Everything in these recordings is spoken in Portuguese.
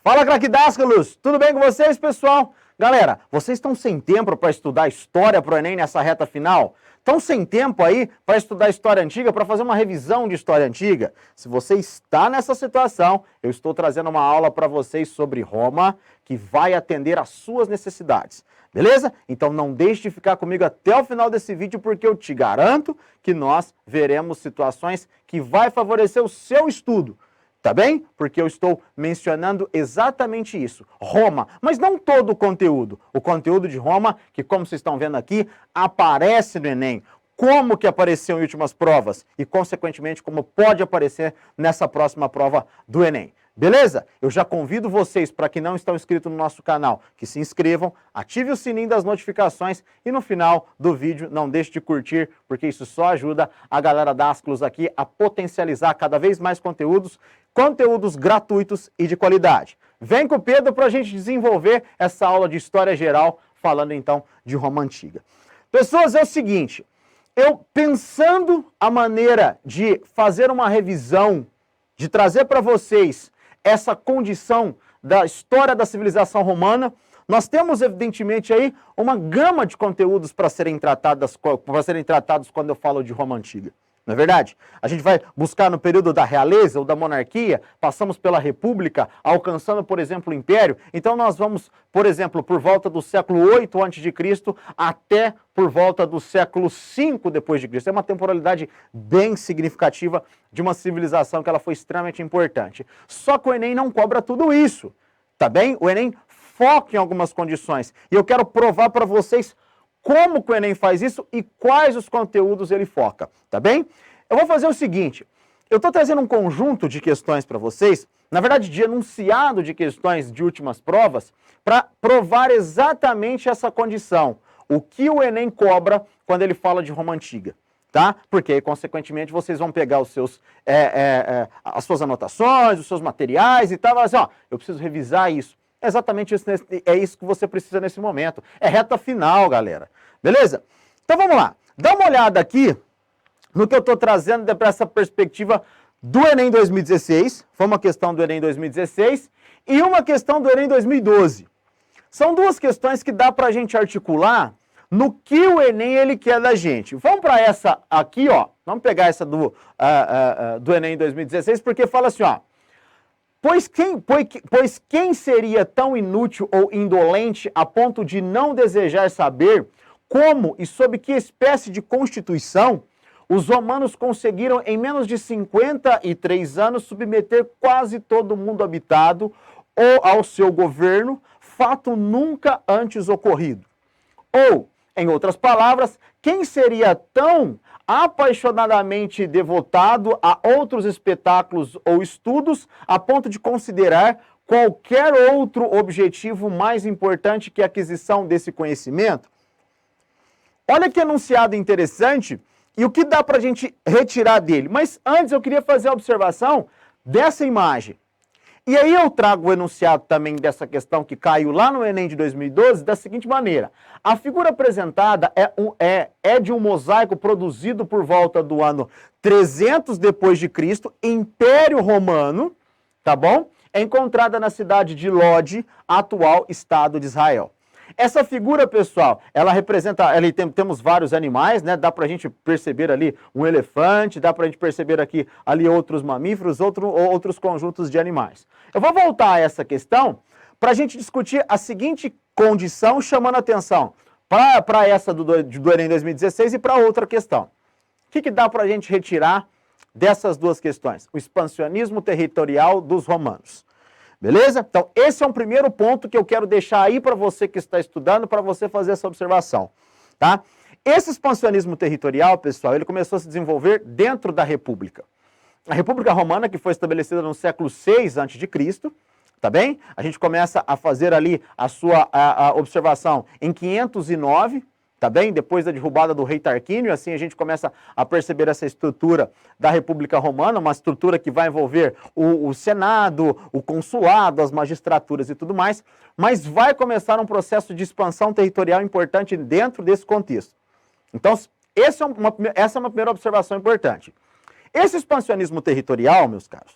Fala, craquidásculos! Tudo bem com vocês, pessoal? Galera, vocês estão sem tempo para estudar história para o Enem nessa reta final? Estão sem tempo aí para estudar história antiga, para fazer uma revisão de história antiga? Se você está nessa situação, eu estou trazendo uma aula para vocês sobre Roma que vai atender às suas necessidades. Beleza? Então não deixe de ficar comigo até o final desse vídeo, porque eu te garanto que nós veremos situações que vai favorecer o seu estudo. Tá bem? Porque eu estou mencionando exatamente isso, Roma, mas não todo o conteúdo. O conteúdo de Roma, que como vocês estão vendo aqui, aparece no Enem. Como que apareceu em últimas provas e, consequentemente, como pode aparecer nessa próxima prova do Enem. Beleza? Eu já convido vocês, para que não estão inscritos no nosso canal, que se inscrevam, ative o sininho das notificações e no final do vídeo não deixe de curtir, porque isso só ajuda a galera da Asclus aqui a potencializar cada vez mais conteúdos gratuitos e de qualidade. Vem com o Pedro para a gente desenvolver essa aula de História Geral, falando então de Roma Antiga. Pessoas, é o seguinte, eu pensando a maneira de fazer uma revisão, de trazer para vocês essa condição da história da civilização romana, nós temos evidentemente aí uma gama de conteúdos para serem tratados quando eu falo de Roma Antiga. Não é verdade? A gente vai buscar no período da realeza ou da monarquia, passamos pela república, alcançando, por exemplo, o império. Então nós vamos, por exemplo, por volta do século 8 a.C. até por volta do século 5 depois de Cristo. É uma temporalidade bem significativa de uma civilização que ela foi extremamente importante. Só que o Enem não cobra tudo isso, tá bem? O Enem foca em algumas condições. E eu quero provar para vocês como que o Enem faz isso e quais os conteúdos ele foca, tá bem? Eu vou fazer o seguinte, eu estou trazendo um conjunto de questões para vocês, na verdade de enunciado de questões de últimas provas, para provar exatamente essa condição, o que o Enem cobra quando ele fala de Roma Antiga, tá? Porque aí, consequentemente, vocês vão pegar os seus, as suas anotações, os seus materiais e tal, mas ó, eu preciso revisar isso. É exatamente isso, é isso que você precisa nesse momento. É reta final, galera. Beleza? Então vamos lá. Dá uma olhada aqui no que eu estou trazendo para essa perspectiva do Enem 2016. Foi uma questão do Enem 2016 e uma questão do Enem 2012. São duas questões que dá para a gente articular no que o Enem ele quer da gente. Vamos para essa aqui, ó. Vamos pegar essa do Enem 2016, porque fala assim, ó. Pois quem seria tão inútil ou indolente a ponto de não desejar saber como e sob que espécie de constituição os romanos conseguiram em menos de 53 anos submeter quase todo o mundo habitado ou ao seu governo, fato nunca antes ocorrido? Ou, em outras palavras, quem seria tão apaixonadamente devotado a outros espetáculos ou estudos, a ponto de considerar qualquer outro objetivo mais importante que a aquisição desse conhecimento? Olha que enunciado interessante e o que dá para a gente retirar dele. Mas antes eu queria fazer a observação dessa imagem. E aí eu trago o enunciado também dessa questão que caiu lá no Enem de 2012 da seguinte maneira. A figura apresentada é de um mosaico produzido por volta do ano 300 depois de Cristo, Império Romano, tá bom? É encontrada na cidade de Lode, atual Estado de Israel. Essa figura, pessoal, ela representa, temos vários animais, né? Dá pra gente perceber ali um elefante, dá pra gente perceber aqui ali outros mamíferos, outros conjuntos de animais. Eu vou voltar a essa questão para a gente discutir a seguinte condição, chamando a atenção para essa do Enem 2016 e para outra questão. O que dá pra gente retirar dessas duas questões? O expansionismo territorial dos romanos. Beleza? Então, esse é um primeiro ponto que eu quero deixar aí para você que está estudando, para você fazer essa observação, tá? Esse expansionismo territorial, pessoal, ele começou a se desenvolver dentro da República. A República Romana, que foi estabelecida no século 6 a.C., tá bem? A gente começa a fazer ali a sua observação em 509, tá bem? Depois da derrubada do rei Tarquínio, assim a gente começa a perceber essa estrutura da República Romana, uma estrutura que vai envolver o Senado, o consulado, as magistraturas e tudo mais, mas vai começar um processo de expansão territorial importante dentro desse contexto. Então, essa é uma primeira observação importante. Esse expansionismo territorial, meus caros,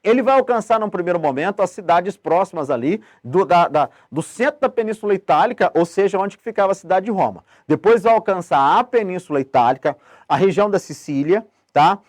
ele vai alcançar, num primeiro momento, as cidades próximas ali do centro da Península Itálica, ou seja, onde que ficava a cidade de Roma. Depois vai alcançar a Península Itálica, a região da Sicília, tá?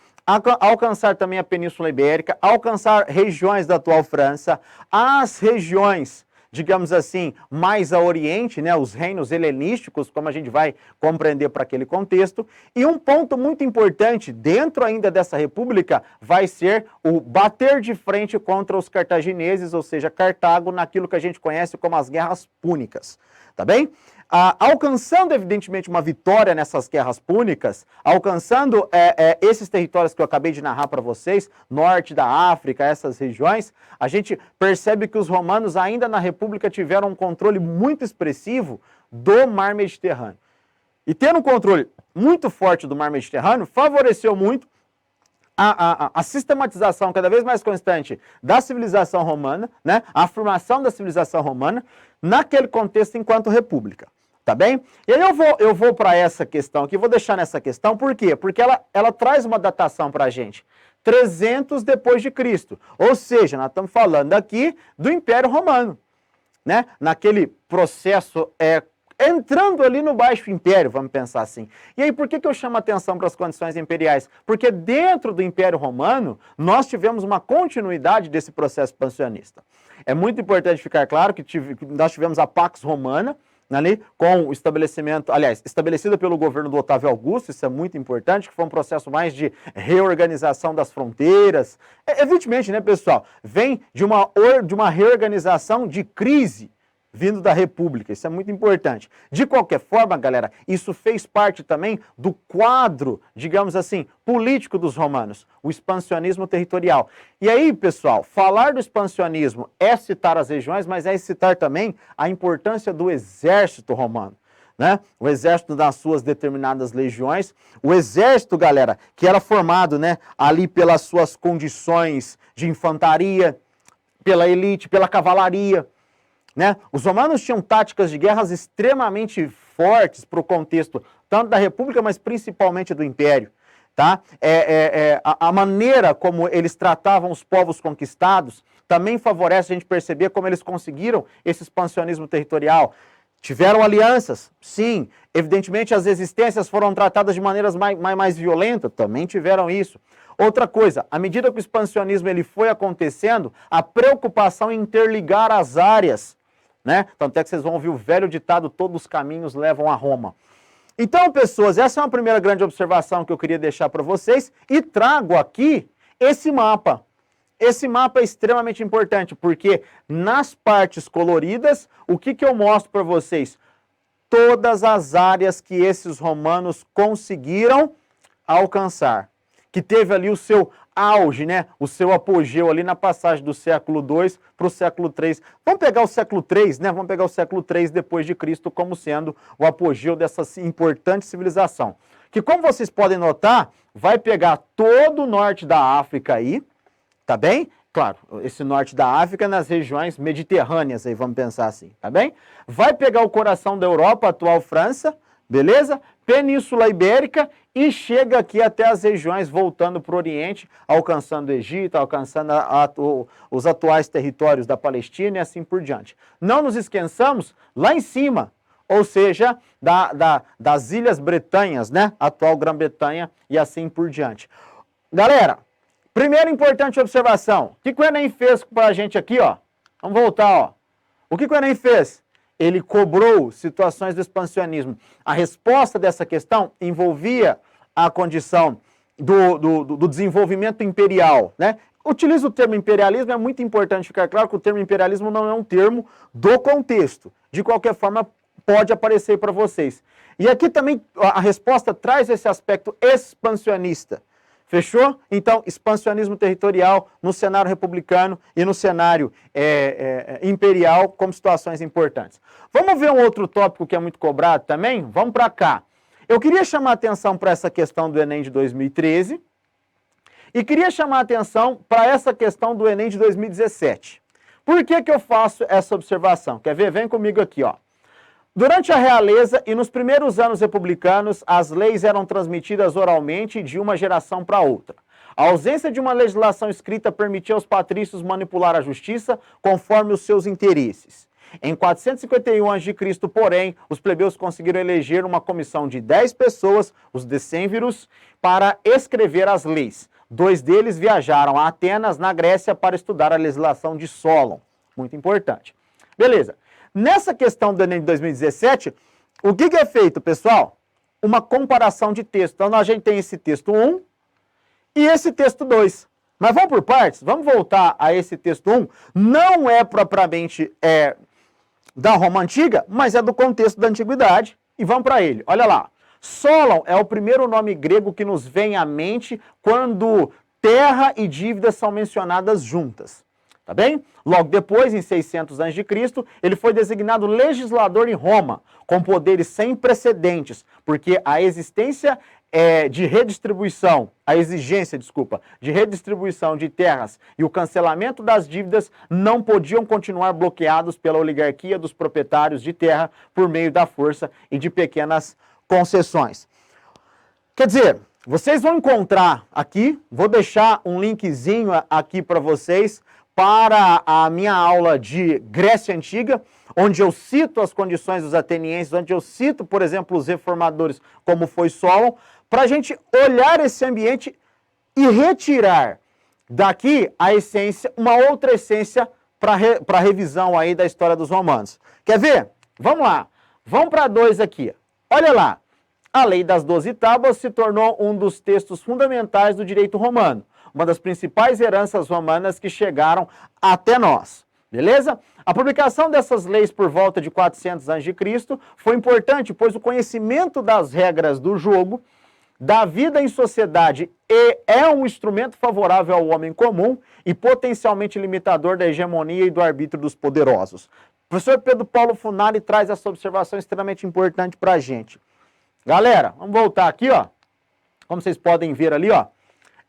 Alcançar também a Península Ibérica, alcançar regiões da atual França, as regiões, digamos assim, mais a oriente, né, os reinos helenísticos, como a gente vai compreender para aquele contexto. E um ponto muito importante, dentro ainda dessa república, vai ser o bater de frente contra os cartagineses, ou seja, Cartago, naquilo que a gente conhece como as Guerras Púnicas, tá bem? Alcançando, evidentemente, uma vitória nessas guerras púnicas, alcançando esses territórios que eu acabei de narrar para vocês, norte da África, essas regiões, a gente percebe que os romanos ainda na República tiveram um controle muito expressivo do Mar Mediterrâneo. E ter um controle muito forte do Mar Mediterrâneo favoreceu muito a sistematização cada vez mais constante da civilização romana, né? A afirmação da civilização romana naquele contexto enquanto república, tá bem? E aí eu vou para essa questão aqui, vou deixar nessa questão, por quê? Porque ela traz uma datação para a gente, 300 depois de Cristo, ou seja, nós estamos falando aqui do Império Romano, né? Naquele processo entrando ali no Baixo Império, vamos pensar assim. E aí, por que eu chamo a atenção para as condições imperiais? Porque dentro do Império Romano, nós tivemos uma continuidade desse processo expansionista. É muito importante ficar claro que nós tivemos a Pax Romana, ali, com o estabelecimento, aliás, estabelecida pelo governo do Otávio Augusto, isso é muito importante, que foi um processo mais de reorganização das fronteiras. Evidentemente, né, pessoal, vem de uma reorganização de crise, vindo da República, isso é muito importante. De qualquer forma, galera, isso fez parte também do quadro, digamos assim, político dos romanos, o expansionismo territorial. E aí, pessoal, falar do expansionismo é citar as regiões, mas é citar também a importância do exército romano, né? O exército nas suas determinadas legiões, o exército, galera, que era formado, né, ali pelas suas condições de infantaria, pela elite, pela cavalaria, né? Os romanos tinham táticas de guerras extremamente fortes para o contexto tanto da República, mas principalmente do Império. Tá? A maneira como eles tratavam os povos conquistados também favorece a gente perceber como eles conseguiram esse expansionismo territorial. Tiveram alianças? Sim. Evidentemente, as resistências foram tratadas de maneiras mais violentas? Também tiveram isso. Outra coisa, à medida que o expansionismo ele foi acontecendo, a preocupação em interligar as áreas, né? Tanto é que vocês vão ouvir o velho ditado, todos os caminhos levam a Roma. Então, pessoas, essa é uma primeira grande observação que eu queria deixar para vocês e trago aqui esse mapa. Esse mapa é extremamente importante, porque nas partes coloridas, o que eu mostro para vocês? Todas as áreas que esses romanos conseguiram alcançar, que teve ali o seu auge, né? O seu apogeu ali na passagem do século II para o século III. Vamos pegar o século III, né? Vamos pegar o século III depois de Cristo como sendo o apogeu dessa importante civilização. Que, como vocês podem notar, vai pegar todo o norte da África aí, tá bem? Claro, esse norte da África nas regiões mediterrâneas aí, vamos pensar assim, tá bem? Vai pegar o coração da Europa, a atual França, beleza? Península Ibérica e chega aqui até as regiões voltando para o Oriente, alcançando o Egito, alcançando os atuais territórios da Palestina e assim por diante. Não nos esqueçamos, lá em cima, ou seja, das Ilhas Bretanhas, né? Atual Grã-Bretanha e assim por diante. Galera, primeira importante observação, o que o Enem fez para a gente aqui, ó? Vamos voltar, ó. O que o Enem fez? Ele cobrou situações do expansionismo. A resposta dessa questão envolvia a condição do desenvolvimento imperial, né? Utilizo o termo imperialismo, é muito importante ficar claro que o termo imperialismo não é um termo do contexto. De qualquer forma, pode aparecer para vocês. E aqui também a resposta traz esse aspecto expansionista. Fechou? Então, expansionismo territorial no cenário republicano e no cenário imperial como situações importantes. Vamos ver um outro tópico que é muito cobrado também? Vamos para cá. Eu queria chamar a atenção para essa questão do Enem de 2013 e queria chamar a atenção para essa questão do Enem de 2017. Por que eu faço essa observação? Quer ver? Vem comigo aqui, ó. Durante a realeza e nos primeiros anos republicanos, as leis eram transmitidas oralmente de uma geração para outra. A ausência de uma legislação escrita permitia aos patrícios manipular a justiça conforme os seus interesses. Em 451 a.C., porém, os plebeus conseguiram eleger uma comissão de 10 pessoas, os decênviros, para escrever as leis. 2 deles viajaram a Atenas, na Grécia, para estudar a legislação de Solon. Muito importante. Beleza. Nessa questão do Enem de 2017, o que é feito, pessoal? Uma comparação de texto. Então, a gente tem esse texto 1 e esse texto 2. Mas vamos por partes? Vamos voltar a esse texto 1. Não é propriamente da Roma Antiga, mas é do contexto da Antiguidade. E vamos para ele. Olha lá. Solon é o primeiro nome grego que nos vem à mente quando terra e dívida são mencionadas juntas. Tá bem? Logo depois, em 600 a.C., ele foi designado legislador em Roma, com poderes sem precedentes, porque a exigência de redistribuição de terras e o cancelamento das dívidas não podiam continuar bloqueados pela oligarquia dos proprietários de terra por meio da força e de pequenas concessões. Quer dizer, vocês vão encontrar aqui, vou deixar um linkzinho aqui para vocês, para a minha aula de Grécia Antiga, onde eu cito as condições dos atenienses, onde eu cito, por exemplo, os reformadores, como foi Solon, para a gente olhar esse ambiente e retirar daqui a essência, uma outra essência para revisão aí da história dos romanos. Quer ver? Vamos lá. Vamos para 2 aqui. Olha lá. A Lei das 12 Tábuas se tornou um dos textos fundamentais do direito romano, uma das principais heranças romanas que chegaram até nós. Beleza? A publicação dessas leis por volta de 400 a.C. foi importante, pois o conhecimento das regras do jogo, da vida em sociedade, é um instrumento favorável ao homem comum e potencialmente limitador da hegemonia e do arbítrio dos poderosos. O professor Pedro Paulo Funari traz essa observação extremamente importante para a gente. Galera, vamos voltar aqui, ó. Como vocês podem ver ali, ó.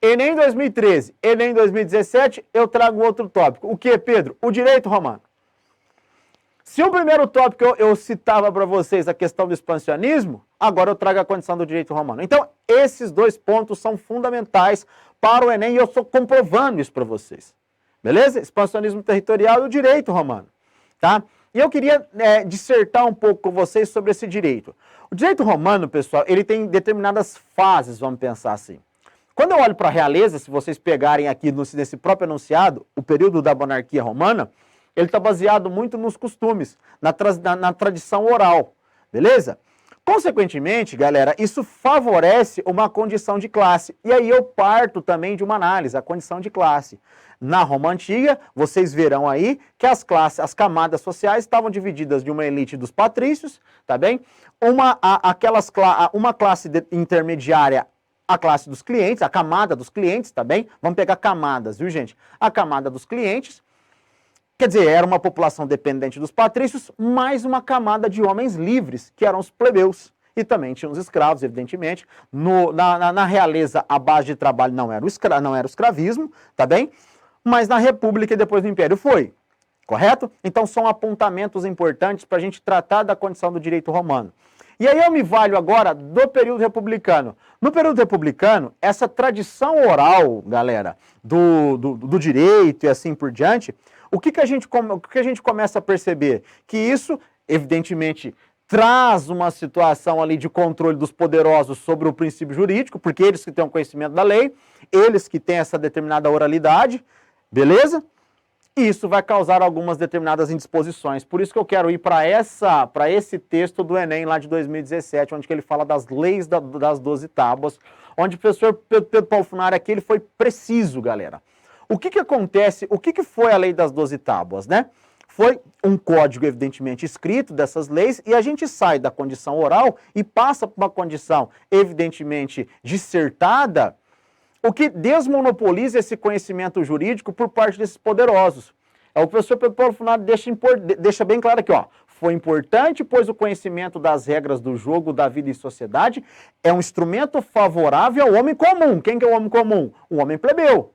Enem 2013, Enem 2017, eu trago outro tópico. O que, Pedro? O direito romano. Se o primeiro tópico eu citava para vocês a questão do expansionismo, agora eu trago a condição do direito romano. Então, esses 2 pontos são fundamentais para o Enem e eu estou comprovando isso para vocês. Beleza? Expansionismo territorial e o direito romano. Tá? E eu queria dissertar um pouco com vocês sobre esse direito. O direito romano, pessoal, ele tem determinadas fases, vamos pensar assim. Quando eu olho para a realeza, se vocês pegarem aqui nesse próprio enunciado, o período da monarquia romana, ele está baseado muito nos costumes, na tradição oral, beleza? Consequentemente, galera, isso favorece uma condição de classe. E aí eu parto também de uma análise, a condição de classe. Na Roma Antiga, vocês verão aí que as camadas sociais estavam divididas de uma elite dos patrícios, tá bem? Uma classe intermediária, a classe dos clientes, a camada dos clientes, tá bem? Vamos pegar camadas, viu, gente? A camada dos clientes, quer dizer, era uma população dependente dos patrícios, mais uma camada de homens livres, que eram os plebeus. E também tinha os escravos, evidentemente. Na realeza, a base de trabalho não era o escravismo, tá bem? Mas na República e depois no Império foi. Correto? Então são apontamentos importantes para a gente tratar da condição do direito romano. E aí eu me valho agora do período republicano. No período republicano, essa tradição oral, galera, do direito e assim por diante, o que a gente começa a perceber? Que isso, evidentemente, traz uma situação ali de controle dos poderosos sobre o princípio jurídico, porque eles que têm o conhecimento da lei, eles que têm essa determinada oralidade, beleza? E isso vai causar algumas determinadas indisposições. Por isso que eu quero ir para esse texto do Enem lá de 2017, onde que ele fala das leis das 12 tábuas, onde o professor Pedro Paulo Funari aqui ele foi preciso, galera. O que acontece, o que foi a lei das 12 tábuas, né? Foi um código, evidentemente, escrito dessas leis, e a gente sai da condição oral e passa para uma condição, evidentemente, dissertada, o que desmonopoliza esse conhecimento jurídico por parte desses poderosos. O professor Pedro Paulo Funari deixa bem claro aqui, ó. Foi importante, pois o conhecimento das regras do jogo, da vida em sociedade, é um instrumento favorável ao homem comum. Quem que é o homem comum? O homem plebeu.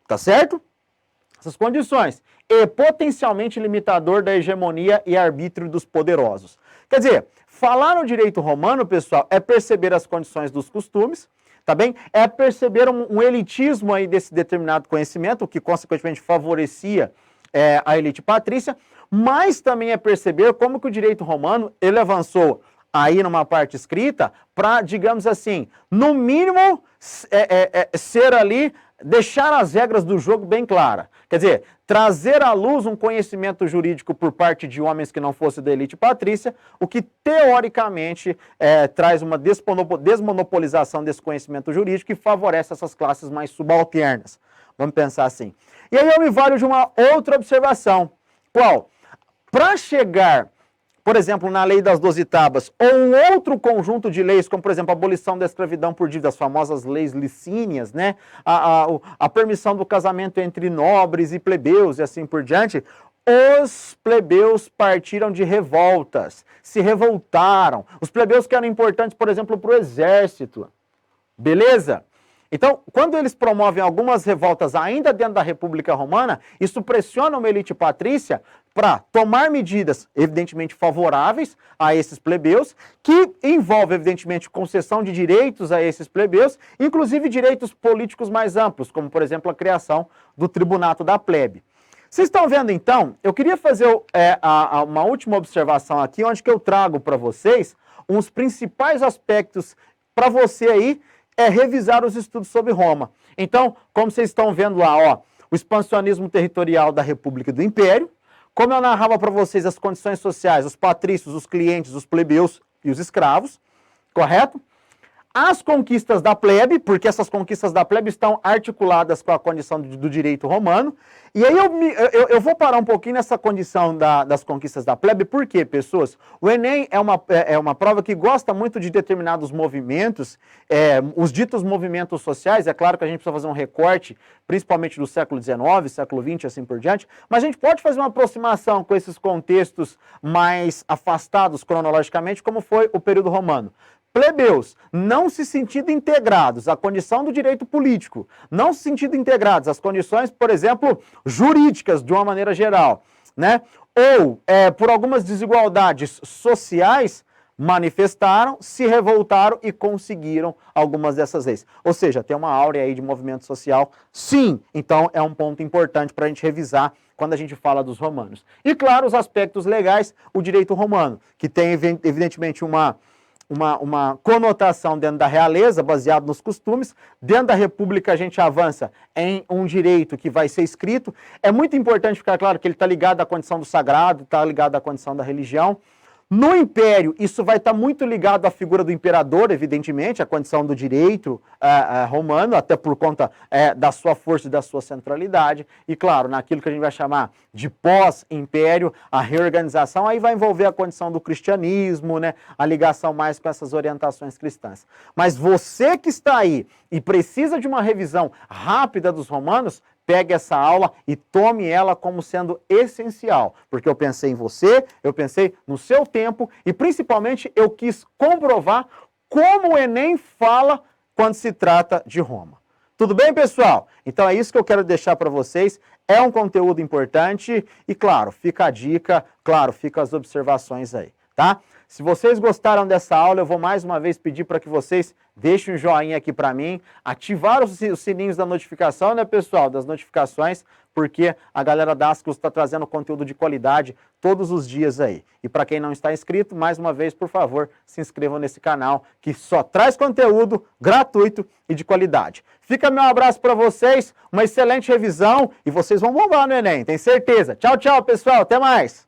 Tá certo? Essas condições. E potencialmente limitador da hegemonia e arbítrio dos poderosos. Quer dizer, falar no direito romano, pessoal, é perceber as condições dos costumes, tá bem? É perceber um elitismo aí desse determinado conhecimento, o que consequentemente favorecia a elite patrícia, mas também é perceber como que o direito romano, ele avançou aí numa parte escrita para, digamos assim, no mínimo ser ali, deixar as regras do jogo bem claras. Quer dizer, trazer à luz um conhecimento jurídico por parte de homens que não fossem da elite patrícia, o que teoricamente traz uma desmonopolização desse conhecimento jurídico e favorece essas classes mais subalternas. Vamos pensar assim. E aí eu me valho de uma outra observação. Qual? Para chegar, por exemplo, na lei das 12 tábuas, ou um outro conjunto de leis, como por exemplo a abolição da escravidão por dívida, as famosas leis licínias, né? A permissão do casamento entre nobres e plebeus e assim por diante, os plebeus partiram de revoltas, se revoltaram. Os plebeus que eram importantes, por exemplo, para o exército. Beleza? Então, quando eles promovem algumas revoltas ainda dentro da República Romana, isso pressiona uma elite patrícia para tomar medidas, evidentemente, favoráveis a esses plebeus, que envolve, evidentemente, concessão de direitos a esses plebeus, inclusive direitos políticos mais amplos, como, por exemplo, a criação do tribunato da plebe. Vocês estão vendo, então? Eu queria fazer uma última observação aqui, onde que eu trago para vocês uns principais aspectos para você aí, revisar os estudos sobre Roma. Então, como vocês estão vendo lá, ó, o expansionismo territorial da República e do Império, como eu narrava para vocês as condições sociais, os patrícios, os clientes, os plebeus e os escravos, correto? As conquistas da plebe, porque essas conquistas da plebe estão articuladas com a condição do direito romano. E aí eu vou parar um pouquinho nessa condição das conquistas da plebe, porque, pessoas, o Enem é uma prova que gosta muito de determinados movimentos, os ditos movimentos sociais. É claro que a gente precisa fazer um recorte, principalmente do século XIX, século XX, assim por diante, mas a gente pode fazer uma aproximação com esses contextos mais afastados cronologicamente, como foi o período romano. Plebeus, não se sentindo integrados à condição do direito político, não se sentindo integrados às condições, por exemplo, jurídicas, de uma maneira geral, né? Ou por algumas desigualdades sociais, manifestaram, se revoltaram e conseguiram algumas dessas leis. Ou seja, tem uma áurea aí de movimento social, sim. Então é um ponto importante para a gente revisar quando a gente fala dos romanos. E claro, os aspectos legais, o direito romano, que tem evidentemente uma conotação dentro da realeza, baseado nos costumes. Dentro da república a gente avança em um direito que vai ser escrito. É muito importante ficar claro que ele está ligado à condição do sagrado, está ligado à condição da religião. No Império, isso vai estar muito ligado à figura do imperador, evidentemente, à condição do direito romano, até por conta da sua força e da sua centralidade. E, claro, naquilo que a gente vai chamar de pós-império, a reorganização, aí vai envolver a condição do cristianismo, né, a ligação mais com essas orientações cristãs. Mas você que está aí e precisa de uma revisão rápida dos romanos, pegue essa aula e tome ela como sendo essencial, porque eu pensei em você, eu pensei no seu tempo e principalmente eu quis comprovar como o Enem fala quando se trata de Roma. Tudo bem, pessoal? Então é isso que eu quero deixar para vocês. É um conteúdo importante e, claro, fica a dica, claro, fica as observações aí, tá? Se vocês gostaram dessa aula, eu vou mais uma vez pedir para que vocês deixem um joinha aqui para mim, ativar os sininhos da notificação, né, pessoal, das notificações, porque a galera da Ascos está trazendo conteúdo de qualidade todos os dias aí. E para quem não está inscrito, mais uma vez, por favor, se inscrevam nesse canal, que só traz conteúdo gratuito e de qualidade. Fica meu abraço para vocês, uma excelente revisão e vocês vão bombar no Enem, tenho certeza. Tchau, tchau, pessoal, até mais!